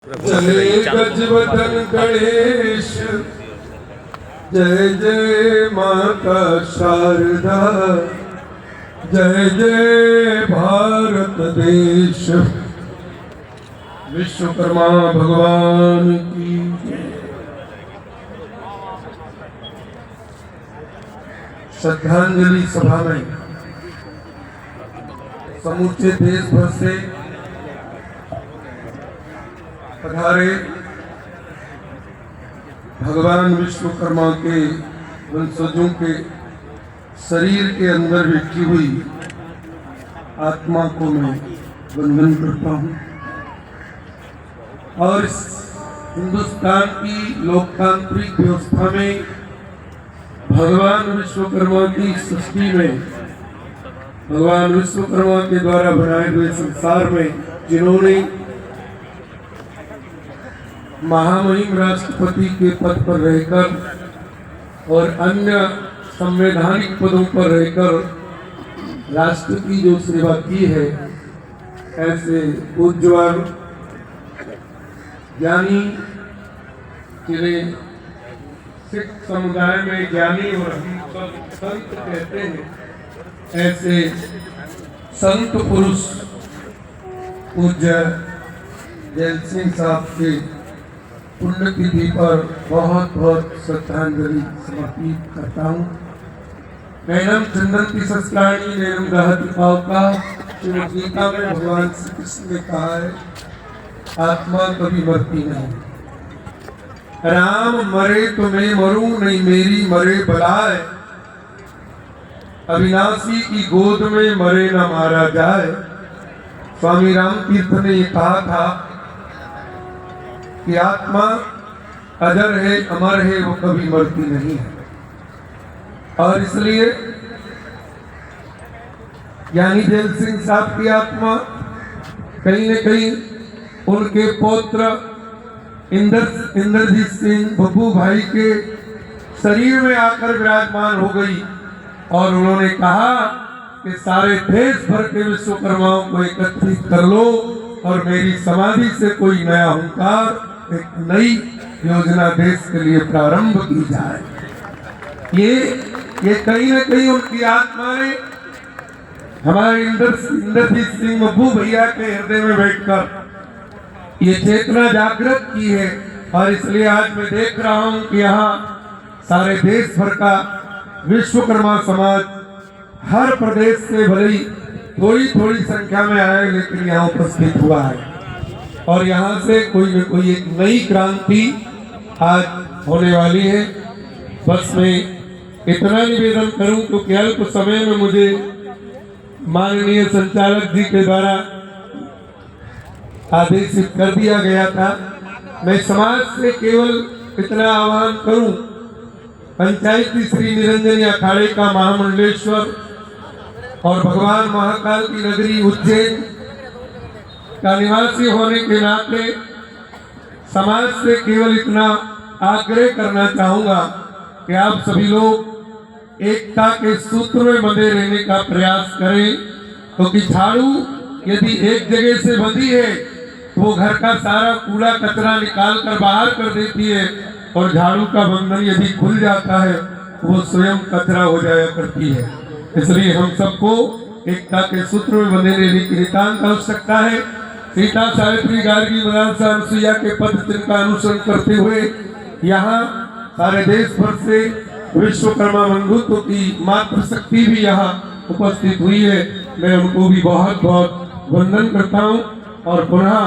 जय गजवदन गणेश, जय जय माता शारदा, जय जय भारत देश। विश्वकर्मा भगवान की श्रद्धांजलि सभा में समूचे देश भर से पधारे भगवान विश्वकर्मा के वंशजों के शरीर के अंदर बैठी हुई आत्मा को मैं वंदन करता हूँ और इस हिंदुस्तान की लोकतांत्रिक व्यवस्था में भगवान विश्वकर्मा की सृष्टि में भगवान विश्वकर्मा के द्वारा बनाए हुए संसार में जिन्होंने महामहिम राष्ट्रपति के पद पर रहकर और अन्य संवैधानिक पदों पर रहकर राष्ट्र की जो सेवा की है, ऐसे उज्ज्वल ज्ञानी जिन्हें सिख समुदाय में ज्ञानी और हम सब संत कहते हैं, ऐसे संत पुरुष पूज्य जैल सिंह साहब के पुण्यतिथि पर बहुत बहुत श्रद्धांजलि समर्पित करता हूँ। नैनम चंदन संस्कारणी नैनम दहति पावका। श्रीमद् गीता में भगवान श्री कृष्ण ने कहा है, आत्मा कभी मरती नहीं। राम मरे तो मैं मरूं, नहीं मेरी मरे बलाए। अविनाशी की गोद में मरे न मारा जाए। स्वामी राम तीर्थ ने ये कहा था कि आत्मा अजर है, अमर है, वो कभी मरती नहीं है। और इसलिए ज्ञानी जैल सिंह साहब की आत्मा कहीं न कहीं उनके पौत्र इंद्रजीत सिंह बब्बू भाई के शरीर में आकर विराजमान हो गई और उन्होंने कहा कि सारे देश भर के विश्वकर्माओं को एकत्रित कर लो और मेरी समाधि से कोई नया हुंकार, एक नई योजना देश के लिए प्रारंभ की जाए। ये कहीं न कहीं उनकी आत्मा ने हमारे इंद्रजीत सिंह बब्बू भैया के हृदय में बैठकर ये चेतना जागृत की है। और इसलिए आज मैं देख रहा हूं कि यहाँ सारे देश भर का विश्वकर्मा समाज हर प्रदेश से भले ही थोड़ी थोड़ी संख्या में आया है, लेकिन यहाँ उपस्थित हुआ है और यहाँ से कोई न कोई एक नई क्रांति आज होने वाली है। बस मैं इतना निवेदन करूं क्योंकि अल्प समय में मुझे माननीय संचालक जी के द्वारा आदेशित कर दिया गया था। मैं समाज से केवल इतना आह्वान करूं, पंचायती श्री निरंजनी अखाड़े का महामंडलेश्वर और भगवान महाकाल की नगरी उज्जैन का निवासी होने के नाते समाज से केवल इतना आग्रह करना चाहूंगा कि आप सभी लोग एकता के सूत्र में बंधे रहने का प्रयास करें, क्योंकि झाड़ू यदि एक जगह से बंधी है तो वो घर का सारा कूड़ा कचरा निकाल कर बाहर कर देती है और झाड़ू का बंधन यदि खुल जाता है तो वो स्वयं कचरा हो जाया करती है। इसलिए हम सबको एकता के सूत्र में बंधे रहने की नितांत आवश्यकता है। सीता सावित्री गार्गी मदानसा अनुसुईया के पद चिन्ह का अनुसरण करते हुए यहाँ सारे देश भर से विश्वकर्मा बंधुत्व की मातृ शक्ति भी यहाँ उपस्थित हुई है। मैं उनको भी बहुत बहुत वंदन करता हूँ और पुनः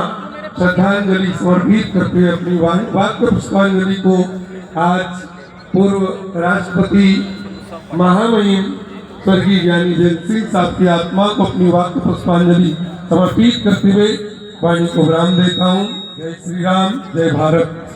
श्रद्धांजलि समर्पित करते हुए अपनी वाक्य पुष्पांजलि को आज पूर्व राष्ट्रपति महामहिम स्वर्गीय ज्ञानी जैल सिंह साहब की आत्मा को अपनी वाक्य पुष्पांजलि समर्पित करते हुए वाणी को विराम देता हूँ। जय श्री राम, जय भारत।